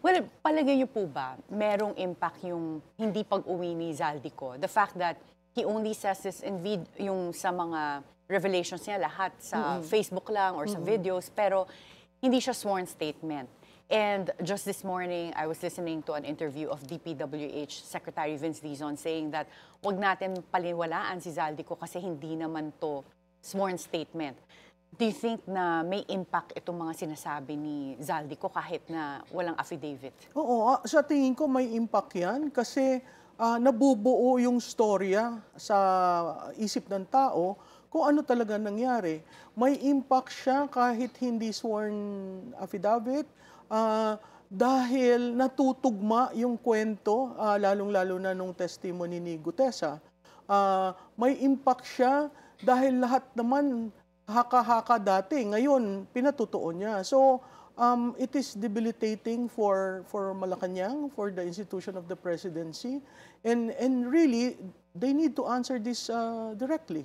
Well, palagay niyo po ba, merong impact yung hindi pag-uwi ni Zaldico? The fact that he only says this in yung sa mga revelations niya, lahat sa Facebook lang or sa videos, pero hindi siya sworn statement. And just this morning, I was listening to an interview of DPWH Secretary Vince Dizon saying that wag natin paliwalaan si Zaldico kasi hindi naman to sworn statement. Do you think na may impact itong mga sinasabi ni Zaldico kahit na walang affidavit? Oo, sa tingin ko may impact yan kasi nabubuo yung storya sa isip ng tao kung ano talaga nangyari. May impact siya kahit hindi sworn affidavit dahil natutugma yung kwento, lalong-lalo na nung testimony ni Gutesa. May impact siya dahil lahat naman haka-haka dati, ngayon pinatutuon niya. So, it is debilitating for Malacanang, for the institution of the presidency, and really, they need to answer this directly.